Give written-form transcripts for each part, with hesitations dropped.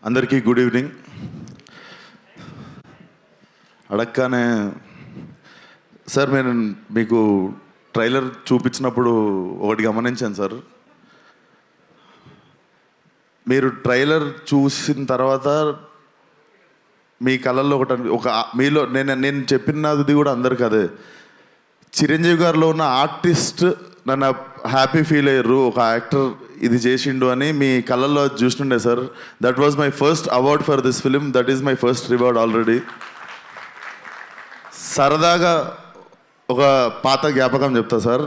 అందరికీ good evening. అడగగానే sir నేను మీకు ట్రైలర్ చూపించినప్పుడు ఒకటి గమనించాను సార్. మీరు ట్రైలర్ చూసిన తర్వాత మీ కళల్లో ఒక మీలో నేను చెప్పినది కూడా అందరికీ అదే, చిరంజీవి గారిలో ఉన్న ఆర్టిస్ట్ నన్ను హ్యాపీ ఫీల్ అయ్యారు, ఒక యాక్టర్ ఇది చేసిండు అని మీ కళ్ళల్లో చూస్తుండే sir. That was my first award for this film, that is my first reward already. సరదాగా ఒక పాత జ్ఞాపకం చెప్తా సార్.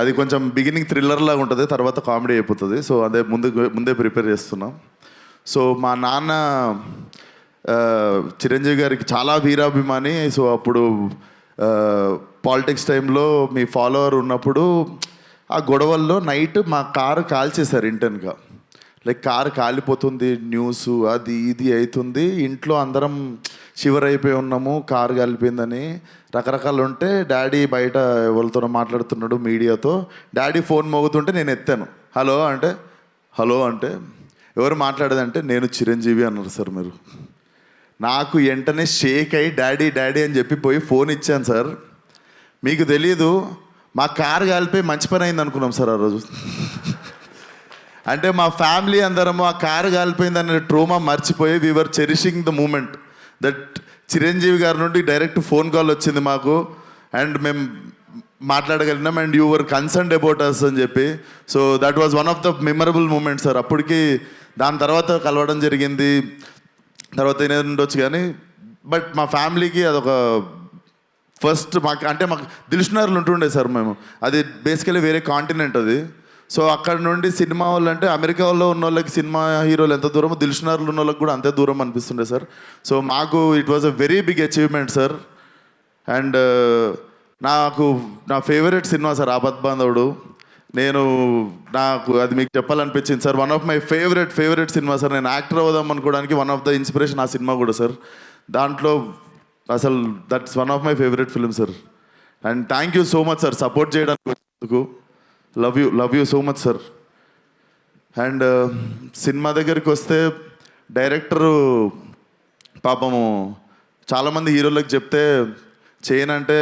అది కొంచెం బిగినింగ్ థ్రిల్లర్ లాగా ఉంటుంది, తర్వాత కామెడీ అయిపోతుంది. సో అదే ముందే ప్రిపేర్ చేస్తున్నాం. సో మా నాన్న చిరంజీవి గారికి చాలా వీరాభిమాని. సో అప్పుడు పాలిటిక్స్ టైంలో మీ ఫాలోవర్ ఉన్నప్పుడు ఆ గొడవల్లో నైట్ మా కారు కాల్చేశారు ఇంటెన్గా. లైక్ కారు కాలిపోతుంది, న్యూస్ అది ఇది అవుతుంది, ఇంట్లో అందరం షివర్ అయిపోయి ఉన్నాము, కారు కాలిపోయిందని రకరకాలు ఉంటే డాడీ బయట ఎవరితో మాట్లాడుతున్నాడు మీడియాతో. డాడీ ఫోన్ మోగుతుంటే నేను ఎత్తాను. హలో అంటే ఎవరు మాట్లాడేదంటే నేను చిరంజీవి అన్నారు సార్. మీరు నాకు వెంటనే షేక్ అయ్యి డాడీ అని చెప్పి పోయి ఫోన్ ఇచ్చాను సార్. మీకు తెలీదు, మా కారు కాలిపోయి మంచి పని అయింది అనుకున్నాం సార్ ఆ రోజు. అంటే మా ఫ్యామిలీ అందరము ఆ కారు కాలిపోయిందనే ట్రోమా మర్చిపోయి we are cherishing the moment that Chiranjeevi గారి నుండి డైరెక్ట్ ఫోన్ కాల్ వచ్చింది మాకు అండ్ మేము మాట్లాడగలిగినాం and you were concerned about us అని చెప్పి. So that was one of the memorable moment sir. అప్పటికి దాని తర్వాత కలవడం జరిగింది, తర్వాత ఏదైనా ఉండొచ్చు కానీ బట్ మా ఫ్యామిలీకి అదొక ఫస్ట్ మాకు దిల్షునగర్లో ఉంటుండే సార్ మేము. అది బేసికలీ వేరే కాంటినెంట్ అది. సో అక్కడ నుండి సినిమా వాళ్ళు అంటే అమెరికాలో ఉన్న వాళ్ళకి సినిమా హీరోలు ఎంత దూరమో దిల్షునగర్లో ఉన్న వాళ్ళకి కూడా అంతే దూరం అనిపిస్తుండే సార్. సో మాకు it was a very big achievement sir. And నా favourite cinema sir Aapadbandhavudu. నాకు అది మీకు చెప్పాలనిపించింది sir. One of my favourite cinema sir. నేను యాక్టర్ అవుదాం అనుకోవడానికి వన్ ఆఫ్ ద ఇన్స్పిరేషన్ ఆ సినిమా కూడా సార్. దాంట్లో అసలు that's one of my favourite film sir. And thank you so much sir support చేయడానికి వచ్చినందుకు. Love you so much sir. And cinema దగ్గరికి వస్తే డైరెక్టరు పాపము చాలామంది హీరోలకు చెప్తే చేయనంటే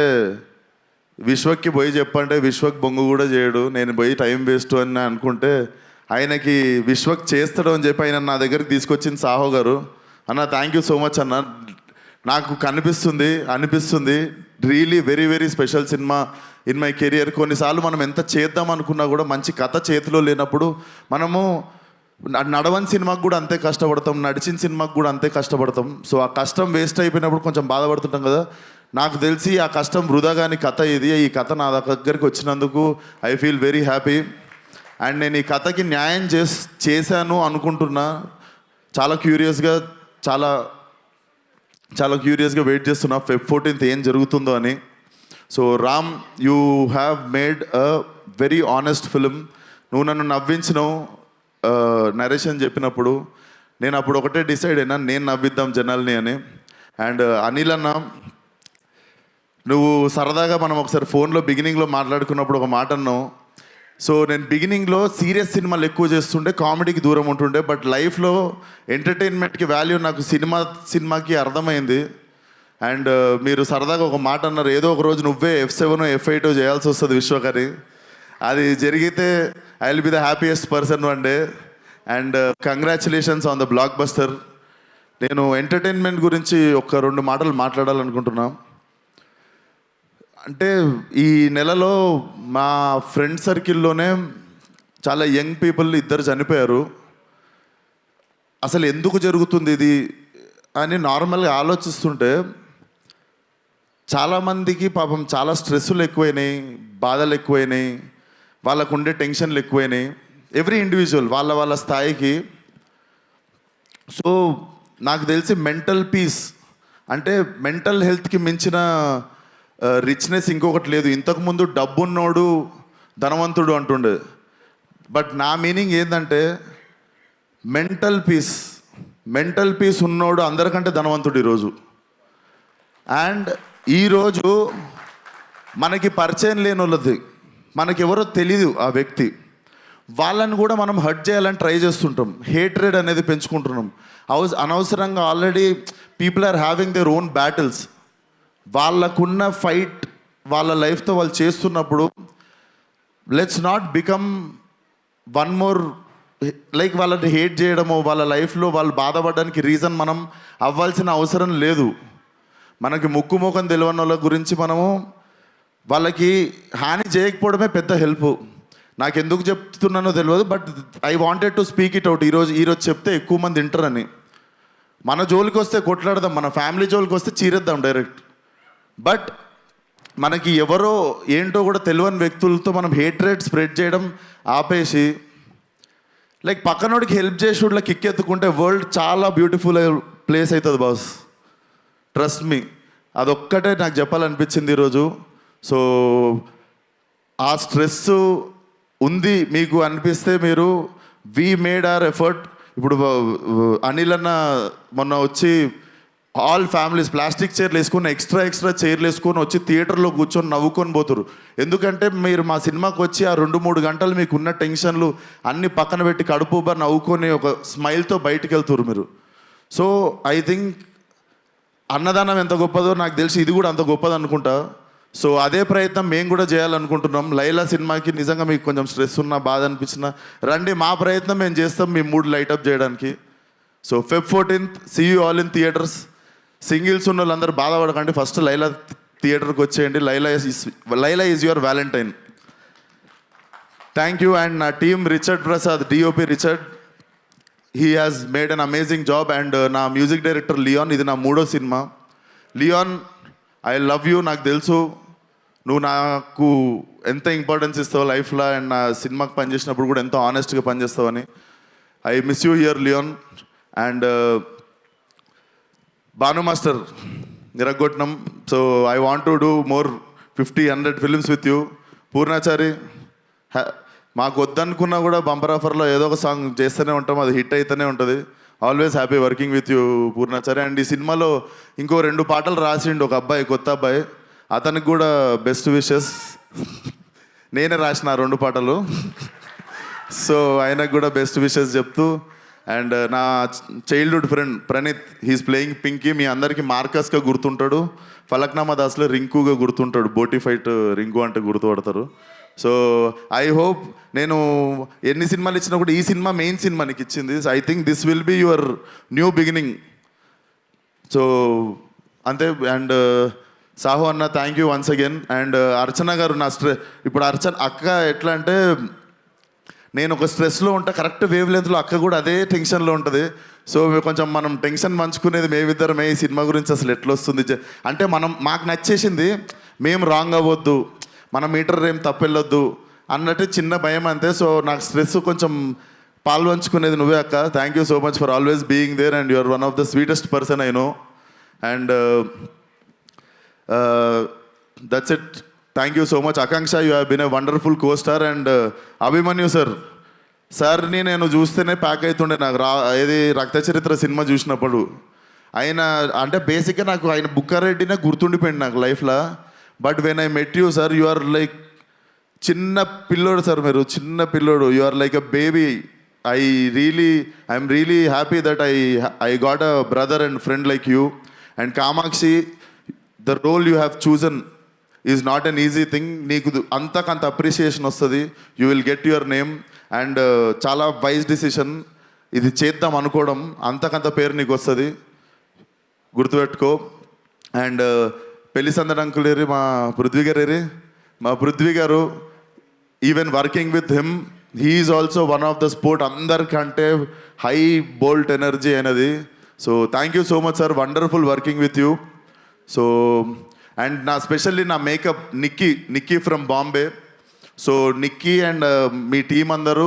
విశ్వక్కి పోయి చెప్పంటే విశ్వక్ బొంగు కూడా చేయడు, నేను పోయి టైం వేస్ట్ అని అనుకుంటే ఆయనకి విశ్వక్ చేస్తాడు అని చెప్పి ఆయన నా దగ్గరికి తీసుకొచ్చింది సాహో గారు. అన్న థ్యాంక్ యూ సో మచ్ అన్న. నాకు అనిపిస్తుంది really very very special cinema in my career. కొన్నిసార్లు మనం ఎంత చేద్దాం అనుకున్నా కూడా మంచి కథ చేతిలో లేనప్పుడు మనము నడవని సినిమాకు కూడా అంతే కష్టపడతాం, నడిచిన సినిమాకు కూడా అంతే కష్టపడతాం. సో ఆ కష్టం వేస్ట్ అయిపోయినప్పుడు కొంచెం బాధపడుతుంటాం కదా. నాకు తెలిసి ఆ కష్టం వృధాగాని కథ ఇది. ఈ కథ నా దగ్గరికి వచ్చినందుకు I feel very happy. And నేను ఈ కథకి న్యాయం చేశాను అనుకుంటున్నా. చాలా క్యూరియస్గా వెయిట్ చేస్తున్నా Feb 14th ఏం జరుగుతుందో అని. So Ram, you have made a very honest film. నువ్వు నన్ను నవ్వించినావు నరేషన్ చెప్పినప్పుడు. నేను అప్పుడు ఒకటే డిసైడ్ అయినా, నేను నవ్విద్దాం జనాల్ని అని. అండ్ అనిల్ అన్న, నువ్వు సరదాగా మనం ఒకసారి ఫోన్లో బిగినింగ్లో మాట్లాడుకున్నప్పుడు ఒక మాట అన్నావు. సో నేను బిగినింగ్లో సీరియస్ సినిమాలు ఎక్కువ చేస్తుండే, కామెడీకి దూరం ఉంటుండే. బట్ లైఫ్లో ఎంటర్టైన్మెంట్కి వాల్యూ నాకు సినిమాకి అర్థమైంది. అండ్ మీరు సరదాగా ఒక మాట అన్నారు, ఏదో ఒక రోజు నువ్వే F7 F8 చేయాల్సి వస్తుంది విశ్వకరి. అది జరిగితే I will be the happiest person one day. And congratulations on the block buster. నేను ఎంటర్టైన్మెంట్ గురించి ఒక 2 మాటలు మాట్లాడాలనుకుంటున్నా. అంటే ఈ నెలలో మా ఫ్రెండ్ సర్కిల్లోనే చాలా యంగ్ పీపుల్ 2 చనిపోయారు. అసలు ఎందుకు జరుగుతుంది ఇది అని నార్మల్గా ఆలోచిస్తుంటే చాలామందికి పాపం చాలా స్ట్రెస్సులు ఎక్కువైనాయి, బాధలు ఎక్కువైనాయి, వాళ్ళకు ఉండే టెన్షన్లు ఎక్కువైనాయి. ఎవ్రీ ఇండివిజువల్ వాళ్ళ స్థాయికి. సో నాకు తెలిసి మెంటల్ పీస్ అంటే మెంటల్ హెల్త్కి మించిన రిచ్నెస్ ఇంకొకటి లేదు. ఇంతకుముందు డబ్బున్నోడు ధనవంతుడు అంటుండే, బట్ నా మీనింగ్ ఏంటంటే మెంటల్ పీస్ ఉన్నోడు అందరికంటే ధనవంతుడు ఈరోజు. అండ్ ఈరోజు మనకి పరిచయం లేని వాళ్ళది, మనకెవరో తెలీదు ఆ వ్యక్తి, వాళ్ళని కూడా మనం హర్ట్ చేయాలని ట్రై చేస్తుంటాం. హేట్రెడ్ అనేది పెంచుకుంటున్నాం. అనవసరంగా already people are having their own battles. వాళ్ళకున్న ఫైట్ వాళ్ళ లైఫ్తో వాళ్ళు చేస్తున్నప్పుడు let's not become one more like వాళ్ళని హేట్ చేయడము, వాళ్ళ లైఫ్లో వాళ్ళు బాధపడడానికి రీజన్ మనం అవ్వాల్సిన అవసరం లేదు. మనకి ముక్కు ముఖం తెలియని వాళ్ళ గురించి మనము వాళ్ళకి హాని చేయకపోవడమే పెద్ద హెల్ప్. నాకు ఎందుకు చెప్తున్నానో తెలియదు, but I wanted to speak it out. ఈరోజు చెప్తే ఎక్కువ మంది వింటారని. మన జోలికి వస్తే కొట్లాడదాం, మన ఫ్యామిలీ జోలికి వస్తే చీరేద్దాం డైరెక్ట్. బట్ మనకి ఎవరో ఏంటో కూడా తెలియని వ్యక్తులతో మనం హేట్రేట్ స్ప్రెడ్ చేయడం ఆపేసి లైక్ పక్కనోడికి హెల్ప్ చేసేవాళ్ళకి కిక్ ఎత్తుకుంటే వరల్డ్ చాలా బ్యూటిఫుల్ ప్లేస్ అవుతుంది బాస్. ట్రస్ట్ మీ, అదొక్కటే నాకు చెప్పాలనిపించింది ఈరోజు. సో ఆ స్ట్రెస్ ఉంది మీకు అనిపిస్తే మీరు వీ మేడ్ అవర్ ఎఫర్ట్. ఇప్పుడు అనిల్ అన్న మొన్న వచ్చి ఆల్ ఫ్యామిలీస్ ప్లాస్టిక్ చైర్లు వేసుకొని ఎక్స్ట్రా చైర్లు వేసుకొని వచ్చి థియేటర్లో కూర్చొని నవ్వుకొని పోతారు. ఎందుకంటే మీరు మా సినిమాకి వచ్చి ఆ 2-3 గంటలు మీకు ఉన్న టెన్షన్లు అన్నీ పక్కన పెట్టి కడుపుబా నవ్వుకొని ఒక స్మైల్తో బయటికి వెళ్తారు మీరు. సో ఐ థింక్ అన్నదానం ఎంత గొప్పదో నాకు తెలిసి ఇది కూడా అంత గొప్పది అనుకుంటా. సో అదే ప్రయత్నం మేము కూడా చేయాలనుకుంటున్నాం. లైలా సినిమాకి నిజంగా మీకు కొంచెం స్ట్రెస్ ఉన్నా, బాధ అనిపించినా రండి, మా ప్రయత్నం మేము చేస్తాం మీ మూడ్ లైటప్ చేయడానికి. So Feb 14th see you all in theatres. Singles ఉన్న వాళ్ళందరూ బాధపడకండి, ఫస్ట్ లైలా థియేటర్కి వచ్చేయండి. Laila is your valentine. Thank you. And నా team Richard Prasad, DOP Richard, he has made an amazing job. And నా మ్యూజిక్ డైరెక్టర్ లియాన్, ఇది నా 3వ cinema. Leon, I love you. నాకు తెలుసు నువ్వు నాకు ఎంత ఇంపార్టెన్స్ ఇస్తావు లైఫ్లో, అండ్ నా సినిమాకి పనిచేసినప్పుడు కూడా ఎంతో ఆనెస్ట్గా పనిచేస్తావని. I miss you here Leon. And Bhanu master నిరగొట్టినం. So I want to do more 50-100 films with you. Purnachari, మాకు వద్దనుకున్నా కూడా బంపర్ ఆఫర్లో ఏదో ఒక సాంగ్ చేస్తూనే ఉంటాం, అది హిట్ అయితేనే ఉంటుంది. Always happy working with you Purnachari. And ఈ సినిమాలో ఇంకో 2 పాటలు రాసిండు ఒక అబ్బాయి, కొత్త అబ్బాయి, అతనికి కూడా బెస్ట్ విషెస్. నేనే రాసిన 2 పాటలు. సో ఆయనకు కూడా బెస్ట్ విషెస్ చెప్తూ. అండ్ నా childhood friend Praneeth, he's playing Pinky. మీ అందరికీ మార్కస్గా గుర్తుంటాడు, ఫలక్నామా దాస్లో రింకుగా గుర్తుంటాడు, బోటీ ఫైట్ రింకు అంటే గుర్తుపడతారు. సో ఐ హోప్ నేను ఎన్ని సినిమాలు ఇచ్చినా కూడా ఈ సినిమా మెయిన్ సినిమా నీకు ఇచ్చింది. I think this will be your new beginning. So అంతే. And Sahu anna, thank you once again. And Archana garu, నా ఇప్పుడు అక్క ఎట్లా అంటే నేను ఒక స్ట్రెస్లో ఉంటా, కరెక్ట్ వేవ్ లెంత్లో అక్క కూడా అదే టెన్షన్లో ఉంటుంది. సో కొంచెం మనం టెన్షన్ పంచుకునేది మేమిద్దరమే. ఈ సినిమా గురించి అసలు ఎట్లా వస్తుంది అంటే మాకు నచ్చేసింది, మేము రాంగ్ అవ్వద్దు, మన మీటర్ ఏం తప్పెళ్ళొద్దు అన్నట్టు చిన్న భయం అంతే. సో నాకు స్ట్రెస్ కొంచెం పాల్పంచుకునేది నువ్వే అక్క. Thank you so much for always being there. And you're one of the sweetest person I know. And that's it. Thank you so much. Akanksha, you have been a wonderful costar. And Abhimanyu సార్ని నేను చూస్తేనే pack అవుతుండే. నాకు ఏది రక్త చరిత్ర cinema చూసినప్పుడు ఆయన అంటే బేసిక్గా నాకు ఆయన బుక్కారెడ్డినే గుర్తుండిపోయింది నాకు లైఫ్లో. But when I met you sir, you are like చిన్న పిల్లోడు సార్, మీరు చిన్న పిల్లోడు. You are like a baby. I'm really happy that I got a brother and friend like you. And Kamakshi, the role you have chosen is not an easy thing. నీకు అంతకంత appreciation వస్తుంది, you will get your name. And చాలా wise decision ఇది చేద్దాం అనుకోవడం, అంతకంత పేరు నీకు వస్తుంది, గుర్తుపెట్టుకో. అండ్ పెళ్లి సందడి అంకుల్ ఏరి, మా పృథ్వీ గారు ఏరి, మా పృథ్వీ గారు, even working with him, he is also one of the sport. అందరికంటే హై బోల్ట్ ఎనర్జీ అనేది. So thank you so much sir, wonderful working with you. So and నా స్పెషల్లీ నా makeup Nikki from Bombay. So Nikki and మీ team అందరూ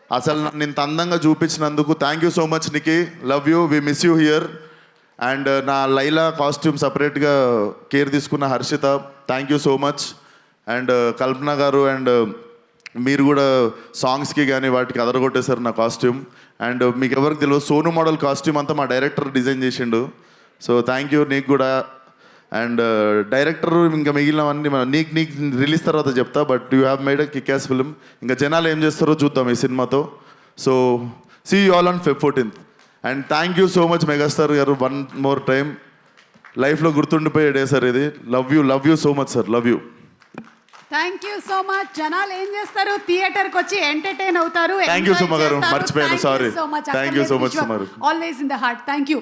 అసలు నన్ను ఇంత అందంగా చూపించినందుకు thank you so much Nikki, love you, we miss you here. And నా లైలా కాస్ట్యూమ్ సపరేట్గా కేర్ తీసుకున్న Harshita, thank you so much. And కల్పన గారు, అండ్ మీరు కూడా సాంగ్స్కి కానీ వాటికి అదరగొట్టేశారు నా కాస్ట్యూమ్. అండ్ మీకు ఎవరికి తెలియదు, సోను మోడల్ కాస్ట్యూమ్ అంతా మా డైరెక్టర్ డిజైన్ చేసిండు. సో థ్యాంక్ యూ నీకు కూడా. అండ్ డైరెక్టర్ ఇంకా మిగిలినవన్నీ నీకు రిలీజ్ తర్వాత చెప్తా, but you have made a kick ass film. ఇంకా జనాలు ఏం చేస్తారో చూద్దాం ఈ సినిమాతో. So see you all on Feb 14th. And thank you so much megastar garu, one more time. లైఫ్లో గుర్తుండిపోయే డే సార్ ఇది. Love you so much sir, love you. Thank you so much. జనాలు ఏం చేస్తారు, థియేటర్కి వచ్చి ఎంటర్టైన్ అవుతారు. Thank you, Suma garu. మర్చిపోయాను, sorry. Thank you so much, Suma garu. Always in the heart. Thank you.